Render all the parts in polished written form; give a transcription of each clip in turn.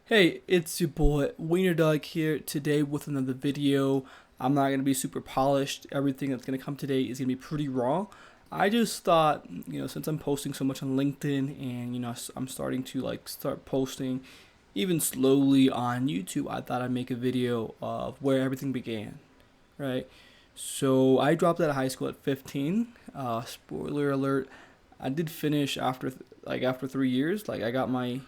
Hey, it's your boy Wiener Dog here today with another video. I'm not gonna be super polished. Everything that's gonna come today is gonna be pretty raw. I just thought, since I'm posting so much on LinkedIn and I'm starting to start posting even slowly on YouTube, I thought I'd make a video of where everything began, right? So I dropped out of high school at 15. Spoiler alert, I did finish after 3 years. Like I got my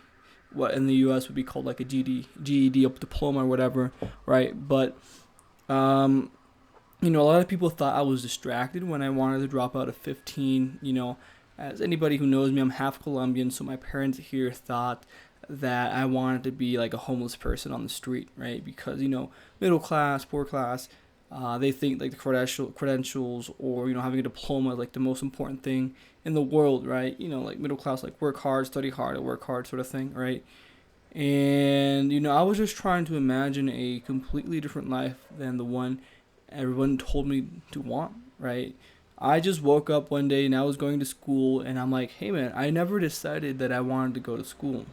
what in the U.S. would be called like a GED diploma or whatever, right? But um, a lot of people thought I was distracted when I wanted to drop out at 15. As anybody who knows me, I'm half Colombian, so my parents here thought that I wanted to be like a homeless person on the street, right? Because middle class, poor class, they think like the credentials or having a diploma is like the most important thing in the world, right? Like middle class, like work hard, study hard, or work hard sort of thing, right? And I was just trying to imagine a completely different life than the one everyone told me to want, right? I just woke up one day and I was going to school and I'm like, hey man, I never decided that I wanted to go to school.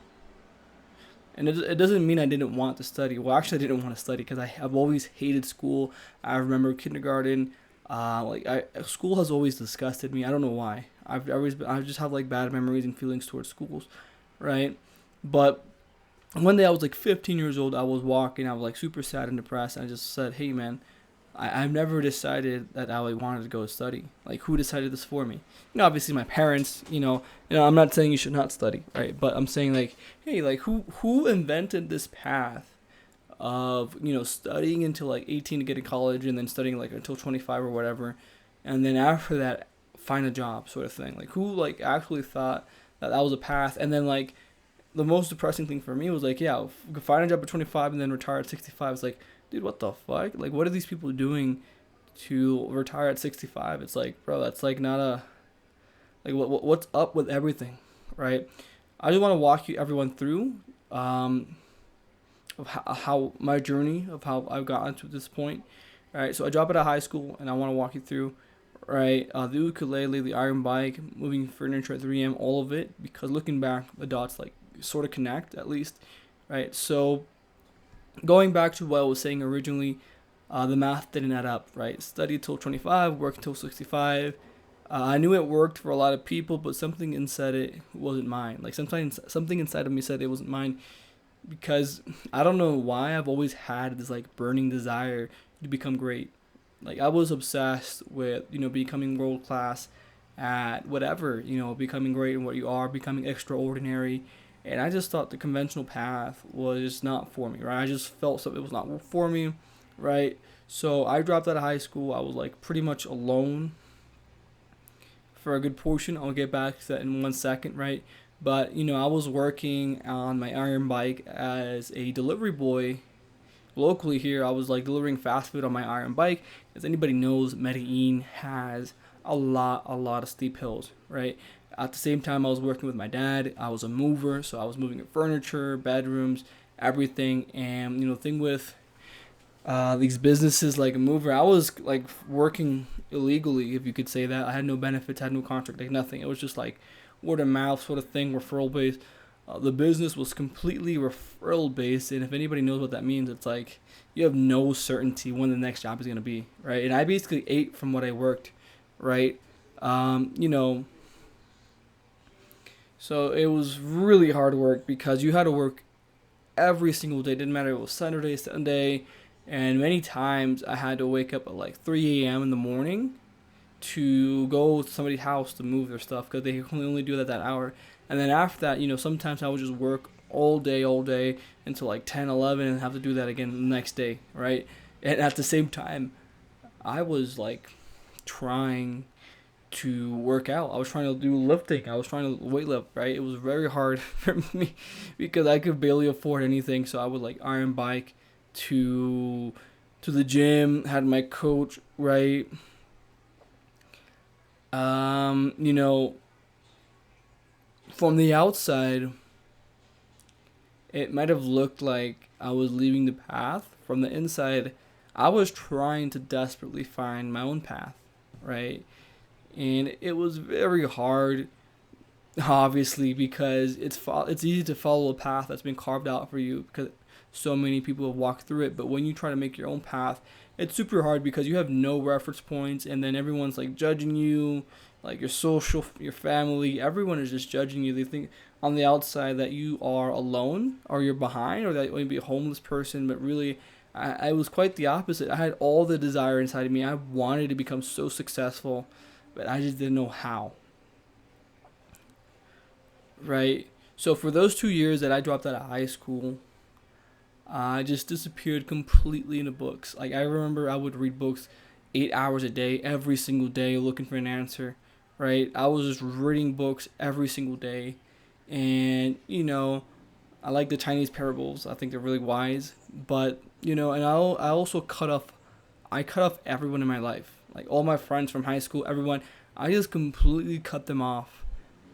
And it doesn't mean I didn't want to study. Well, actually, I didn't want to study because I've always hated school. I remember kindergarten. School has always disgusted me. I don't know why. I just have like bad memories and feelings towards schools, right? But one day I was like 15 years old. I was walking. I was like super sad and depressed. And I just said, "Hey man, I've never decided that I wanted to go study. Like, who decided this for me? Obviously my parents. I'm not saying you should not study, right? But I'm saying like, hey, like who invented this path of studying until like 18 to get to college and then studying like until 25 or whatever, and then after that find a job sort of thing. Like, who like actually thought that that was a path, and then like the most depressing thing for me was like, yeah, find a job at 25 and then retire at 65. It's like, dude, what the fuck? Like, what are these people doing to retire at 65? It's like, bro, that's like not a like what's up with everything, right? I just want to walk you everyone through of how my journey of how I've gotten to this point. All right, so I drop out of high school and I want to walk you through, right? The ukulele, the iron bike, moving furniture at 3 a.m., all of it. Because looking back, the dots like sort of connect at least, right? So going back to what I was saying originally, the math didn't add up, right? Study till 25, work till 65. I knew it worked for a lot of people, but something inside it wasn't mine. Like something inside of me said it wasn't mine because I don't know why I've always had this like burning desire to become great. Like I was obsessed with becoming world class at whatever, becoming great in what you are, becoming extraordinary. And I just thought the conventional path was not for me, right? I just felt something was not for me, right? So I dropped out of high school. I was like pretty much alone for a good portion. I'll get back to that in 1 second, right? But I was working on my iron bike as a delivery boy locally here. I was like delivering fast food on my iron bike. As anybody knows, Medellin has a lot of steep hills, right? At the same time, I was working with my dad. I was a mover, so I was moving furniture, bedrooms, everything. And the thing with these businesses like a mover, I was like working illegally, if you could say that. I had no benefits, had no contract, like nothing. It was just like word of mouth sort of thing, referral based. The business was completely referral based, and if anybody knows what that means, it's like you have no certainty when the next job is gonna be, right? And I basically ate from what I worked, right? Um, you know, so it was really hard work because you had to work every single day. It didn't matter if it was Saturday, Sunday, and many times I had to wake up at like 3 a.m. in the morning to go to somebody's house to move their stuff because they can only do that hour. And then after that, sometimes I would just work all day until like 10, 11 and have to do that again the next day, right? And at the same time, I was like trying to work out. I was trying to do lifting. I was trying to weight lift, right? It was very hard for me because I could barely afford anything. So I would like iron bike to the gym, had my coach, right? Um, you know, from the outside, it might have looked like I was leaving the path. From the inside, I was trying to desperately find my own path, right? And it was very hard. obviously, because it's easy to follow a path that's been carved out for you because so many people have walked through it. But when you try to make your own path, it's super hard because you have no reference points, and then everyone's like judging you, like your family, everyone is just judging you. They think on the outside that you are alone or you're behind or that you might be a homeless person, but really, I was quite the opposite. I had all the desire inside of me. I wanted to become so successful, but I just didn't know how. Right. So for those 2 years that I dropped out of high school, I just disappeared completely into books. Like I remember I would read books 8 hours a day, every single day, looking for an answer. Right. I was just reading books every single day, and I like the Chinese parables. I think they're really wise. But and I also cut off. I cut off everyone in my life, like all my friends from high school, everyone. I just completely cut them off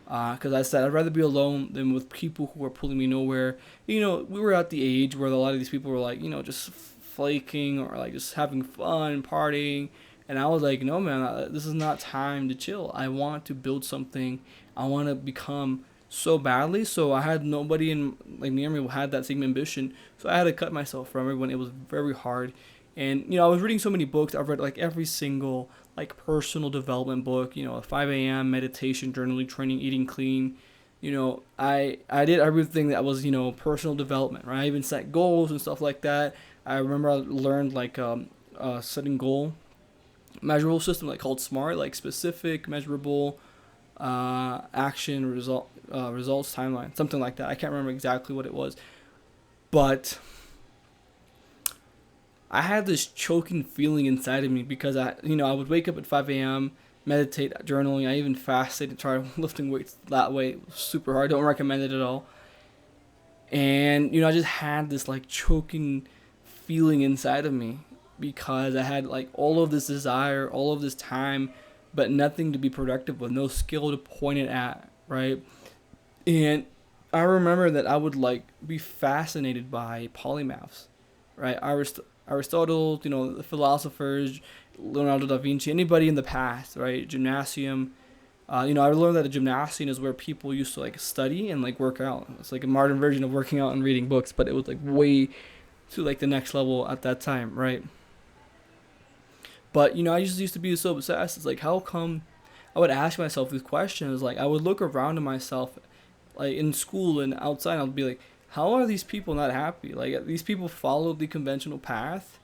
because I said I'd rather be alone than with people who are pulling me nowhere. We were at the age where a lot of these people were like, just flaking or like just having fun, partying. And I was like, no, man, this is not time to chill. I want to build something. I want to become so badly. So I had nobody in like near me who had that same ambition. So I had to cut myself from everyone. It was very hard. And I was reading so many books. I've read like every single like personal development book. 5 a.m. meditation, journaling, training, eating clean. I did everything that was personal development. Right, I even set goals and stuff like that. I remember I learned like setting goal measurable system like called SMART, like specific, measurable, action, results, timeline, something like that. I can't remember exactly what it was, but I had this choking feeling inside of me because I would wake up at 5 a.m., meditate, journaling. I even fasted and tried lifting weights that way. It was super hard. Don't recommend it at all. And I just had this like choking feeling inside of me because I had like all of this desire, all of this time, but nothing to be productive with, no skill to point it at, right? And I remember that I would like be fascinated by polymaths, right? Aristotle, the philosophers, Leonardo da Vinci, anybody in the past, right? Gymnasium. I learned that a gymnasium is where people used to like study and like work out. It's like a modern version of working out and reading books, but it was like way to like the next level at that time, right? But I just used to be so obsessed. It's like, how come? I would ask myself these questions. Like I would look around at myself, like in school and outside. I'd be like, how are these people not happy? Like these people followed the conventional path,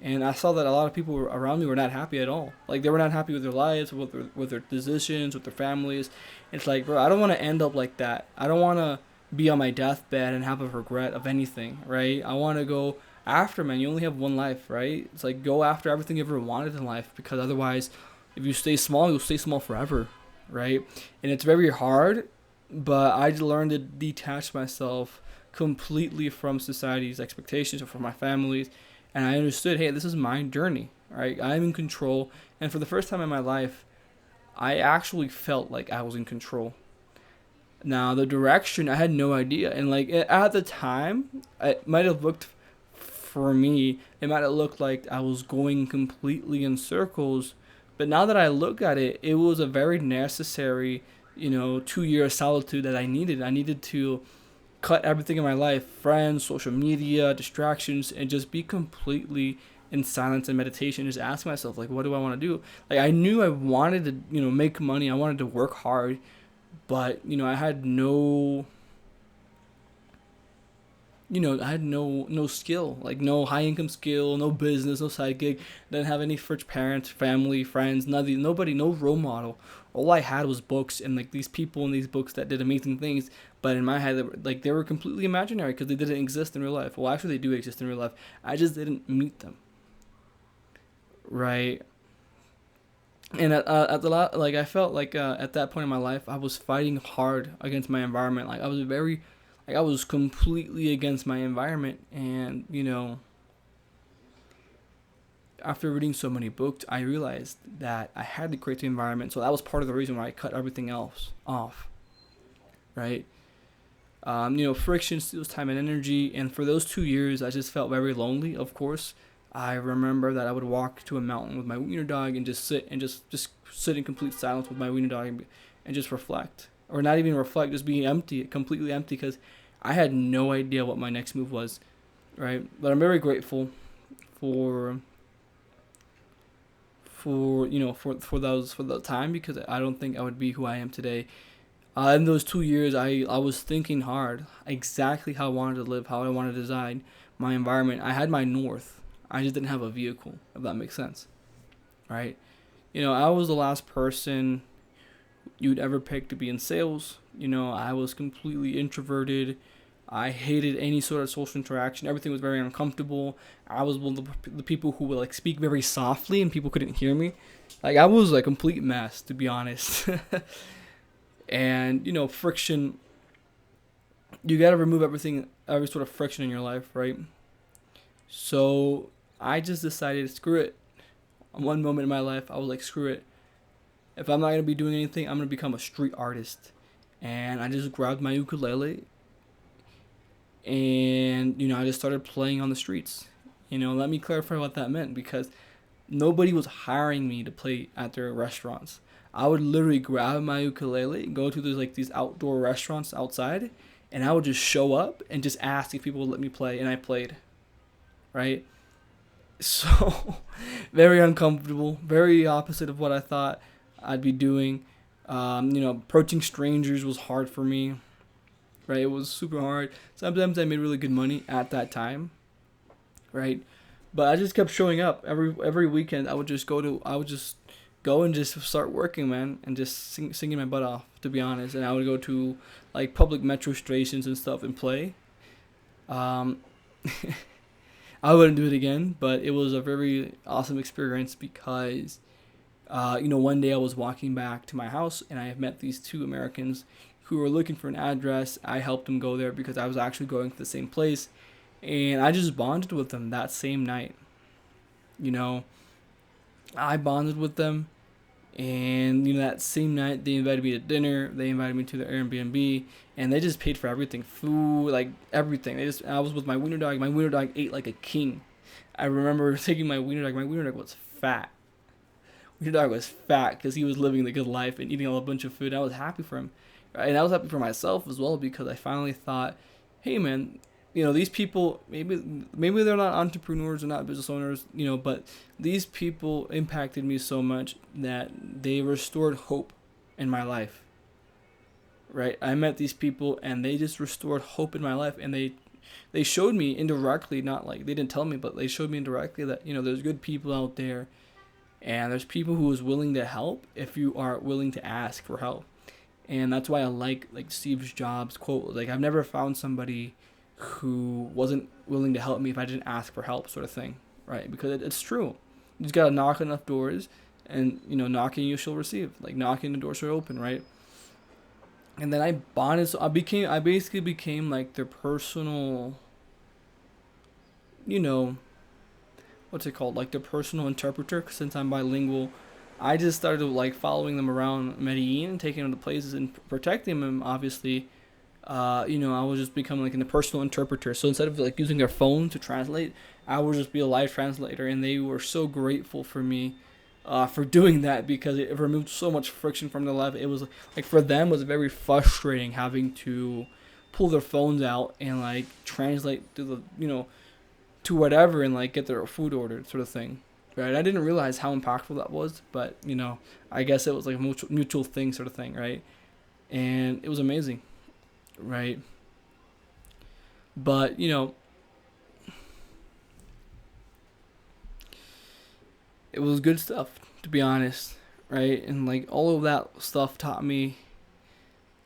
and I saw that a lot of people around me were not happy at all. Like they were not happy with their lives, with their decisions, with their families. It's like, bro, I don't want to end up like that. I don't want to be on my deathbed and have a regret of anything, right? I want to go after, man. You only have one life, right? It's like go after everything you ever wanted in life, because otherwise, if you stay small, you'll stay small forever, right? And it's very hard, but I learned to detach myself completely from society's expectations or from my family's, and I understood, hey, this is my journey, right? I'm in control, and for the first time in my life, I actually felt like I was in control. Now the direction I had no idea, and like at the time, it might have looked for me, it might have looked like I was going completely in circles, but now that I look at it, it was a very necessary, 2 year solitude that I needed. I needed to cut everything in my life, friends, social media, distractions, and just be completely in silence and meditation. Just ask myself, like, what do I want to do? Like, I knew I wanted to, make money. I wanted to work hard, but, I had no skill, like no high income skill, no business, no side gig. Didn't have any rich parents, family, friends, nothing, nobody, no role model. All I had was books and like these people in these books that did amazing things. But in my head, they were completely imaginary because they didn't exist in real life. Well, actually, they do exist in real life. I just didn't meet them, right? And at the like I felt like at that point in my life, I was fighting hard against my environment. Like I was completely against my environment, and after reading so many books, I realized that I had to create the environment. So that was part of the reason why I cut everything else off, right? Friction steals time and energy, and for those 2 years, I just felt very lonely. Of course, I remember that I would walk to a mountain with my wiener dog and just sit and just sit in complete silence with my wiener dog and just reflect. or not even reflect, just being empty, completely empty, because I had no idea what my next move was, right? But I'm very grateful for for the time, because I don't think I would be who I am today. In those 2 years, I was thinking hard, exactly how I wanted to live, how I wanted to design my environment. I had my north. I just didn't have a vehicle, if that makes sense, right? I was the last person you'd ever pick to be in sales. I was completely introverted. I hated any sort of social interaction. Everything was very uncomfortable. I was one of the people who would like speak very softly and people couldn't hear me. Like, I was a complete mess, to be honest. And friction. You gotta remove every sort of friction in your life, right? So I just decided, screw it. One moment in my life, I was like, screw it. If I'm not gonna be doing anything, I'm gonna become a street artist. And I just grabbed my ukulele, and I just started playing on the streets. Let me clarify what that meant, because nobody was hiring me to play at their restaurants. I would literally grab my ukulele, go to these outdoor restaurants outside, and I would just show up and just ask if people would let me play, and I played, right? So very uncomfortable, very opposite of what I thought I'd be doing. Approaching strangers was hard for me, right? It was super hard. Sometimes I made really good money at that time, right? But I just kept showing up every weekend. I would just go and just start working, man, and just singing my butt off, to be honest. And I would go to like public metro stations and stuff and play. Um, I wouldn't do it again, but it was a very awesome experience, because one day I was walking back to my house and I met these two Americans who were looking for an address. I helped them go there because I was actually going to the same place, and I just bonded with them that same night. You know, I bonded with them, and that same night they invited me to dinner. They invited me to their Airbnb, and they just paid for everything, food, like everything. I was with my wiener dog. My wiener dog ate like a king. I remember taking my wiener dog. My wiener dog was fat. Wiener dog was fat because he was living the good life and eating a bunch of food. I was happy for him, right? And I was happy for myself as well, because I finally thought, hey man, these people, maybe they're not entrepreneurs or not business owners, but these people impacted me so much that they restored hope in my life, right? I met these people and they just restored hope in my life, and they showed me indirectly, not like they didn't tell me, but they showed me indirectly that there's good people out there, and there's people who is willing to help if you are willing to ask for help. And that's why I like Steve Jobs' quote, like, I've never found somebody who wasn't willing to help me if I didn't ask for help, sort of thing, right? Because it's true. You just gotta knock enough doors, and knocking you shall receive. Like, knocking the door shall open, right? And then I bonded. So I basically became like their personal, what's it called? Like their personal interpreter. 'Cause since I'm bilingual, I just started like following them around Medellin, taking them to places and protecting them. Obviously, I was just becoming like a personal interpreter. So instead of like using their phone to translate, I would just be a live translator, and they were so grateful for me for doing that, because it removed so much friction from their life. It was like, for them, it was very frustrating having to pull their phones out and like translate to to whatever, and like get their food ordered, sort of thing. Right? I didn't realize how impactful that was, but I guess it was like a mutual thing, sort of thing, right? And it was amazing, right? But it was good stuff, to be honest, right? And like all of that stuff taught me,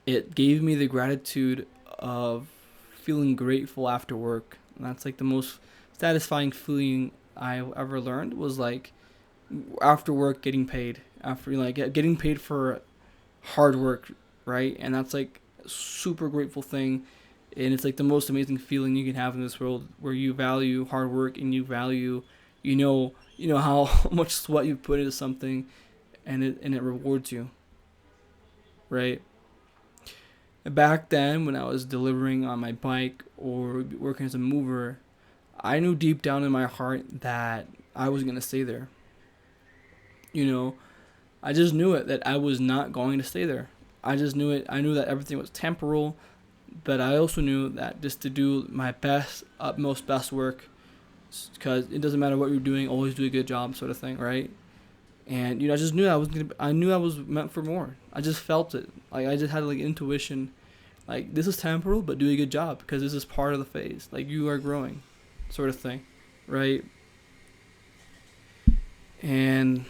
it gave me the gratitude of feeling grateful after work. And that's like the most satisfying feeling I ever learned, was like after work getting paid, after like getting paid for hard work, right? And that's like a super grateful thing, and it's like the most amazing feeling you can have in this world, where you value hard work and you value, how much sweat you put into something, and it rewards you, right? Back then, when I was delivering on my bike or working as a mover, I knew deep down in my heart that I was gonna stay there. I just knew it, that I was not going to stay there. I just knew it. I knew that everything was temporal, but I also knew that just to do my best, utmost best work, because it doesn't matter what you're doing, always do a good job, sort of thing, right? And I just knew I knew I was meant for more. I just felt it. Like I just had like intuition, like this is temporal, but do a good job because this is part of the phase. Like you are growing, sort of thing, right? And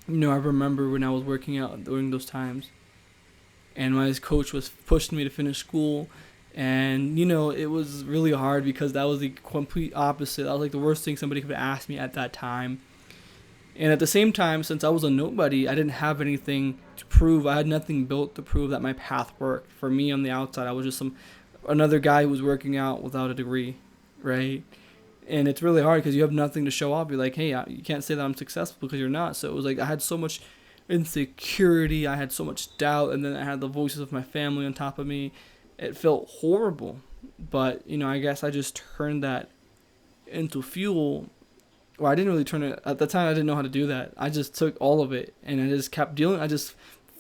I remember when I was working out during those times, and my coach was pushing me to finish school, and it was really hard because that was the complete opposite. That was like the worst thing somebody could ask me at that time. And at the same time, since I was a nobody, I didn't have anything to prove. I had nothing built to prove that my path worked. For me on the outside, I was just another guy who was working out without a degree, right? And it's really hard because you have nothing to show off. You're like, hey, you can't say that I'm successful because you're not. So it was like I had so much insecurity, I had so much doubt, and then I had the voices of my family on top of me. It felt horrible. But, I guess I just turned that into fuel. Well, I didn't really turn it, at the time I didn't know how to do that. I just took all of it and I just kept dealing. I just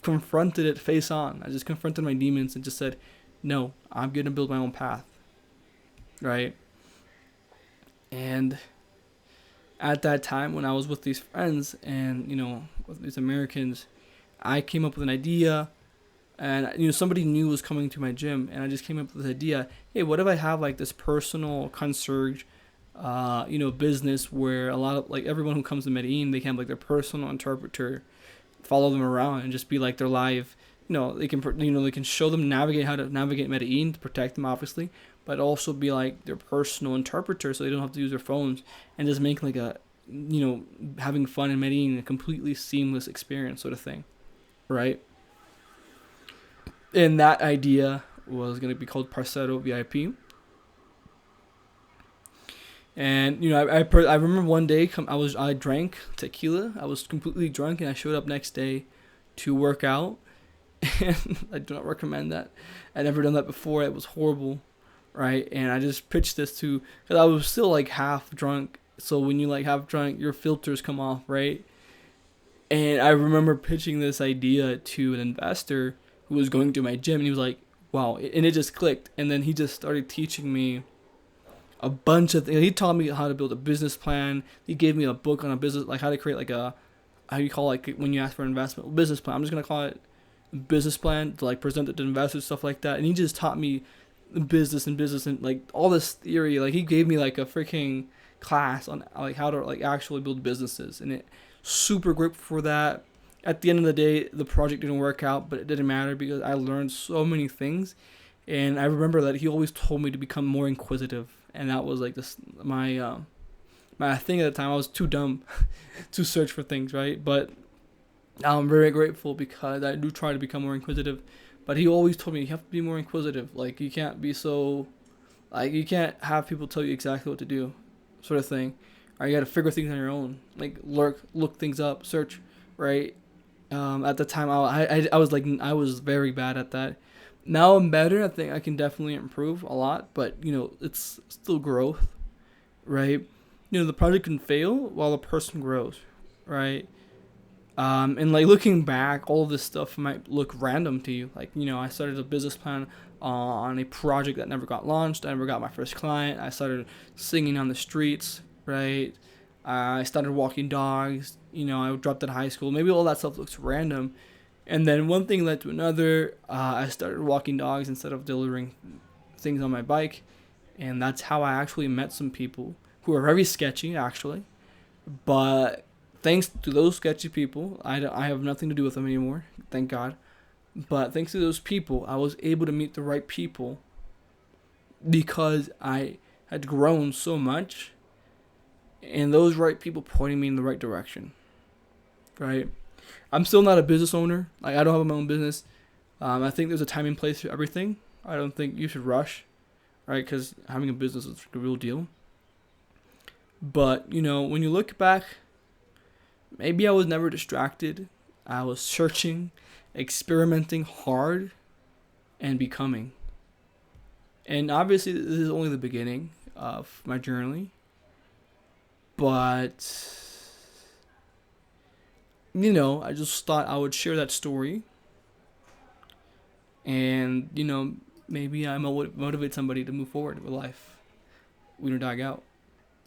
confronted it face on. I just confronted my demons and just said, no, I'm going to build my own path. Right? And at that time when I was with these friends and, with these Americans, I came up with an idea, and, somebody new was coming to my gym, and I just came up with this idea, hey, what if I have like this personal concierge, business where a lot of like everyone who comes to Medellin, they can have like their personal interpreter follow them around and just be like their live, they can show them how to navigate Medellin to protect them obviously, but also be like their personal interpreter so they don't have to use their phones and just make like a, having fun in Medellin a completely seamless experience sort of thing, right? And that idea was going to be called Parcero VIP. And I remember one day I drank tequila. I was completely drunk, and I showed up next day to work out. And I do not recommend that. I'd never done that before. It was horrible, right? And I just pitched this because I was still like half drunk. So when you like half drunk, your filters come off, right? And I remember pitching this idea to an investor who was going to my gym, and he was like, "Wow!" And it just clicked. And then he just started teaching me a bunch of things. He taught me how to build a business plan. He gave me a book on a business, like how to create like how you call like when you ask for investment, business plan. I'm just gonna call it business plan to like present it to investors, stuff like that. And he just taught me business and like all this theory. Like he gave me like a freaking class on like how to like actually build businesses, and it super grateful for that. At the end of the day, the project didn't work out, but it didn't matter because I learned so many things. And I remember that he always told me to become more inquisitive, and that was like my thing at the time. I was too dumb to search for things, right? But I'm very grateful because I do try to become more inquisitive. But he always told me you have to be more inquisitive. Like you can't be so, like you can't have people tell you exactly what to do, sort of thing. Or you got to figure things on your own. Like look things up, search, right? At the time, I was very bad at that. Now I'm better. I think I can definitely improve a lot, but it's still growth, right? The project can fail while the person grows, right? And like looking back, all of this stuff might look random to you. Like I started a business plan on a project that never got launched. I never got my first client. I started singing on the streets, right? I started walking dogs. I dropped out of high school. Maybe all that stuff looks random. And then one thing led to another. I started walking dogs instead of delivering things on my bike. And that's how I actually met some people who are very sketchy, actually. But thanks to those sketchy people, I have nothing to do with them anymore, thank God. But thanks to those people, I was able to meet the right people because I had grown so much. And those right people pointing me in the right direction, right? I'm still not a business owner. Like I don't have my own business. I think there's a time and place for everything. I don't think you should rush, right? Because having a business is a real deal. But when you look back, maybe I was never distracted. I was searching, experimenting hard, and becoming. And obviously, this is only the beginning of my journey. But I just thought I would share that story and maybe I motivate somebody to move forward with life. Wiener Dog out.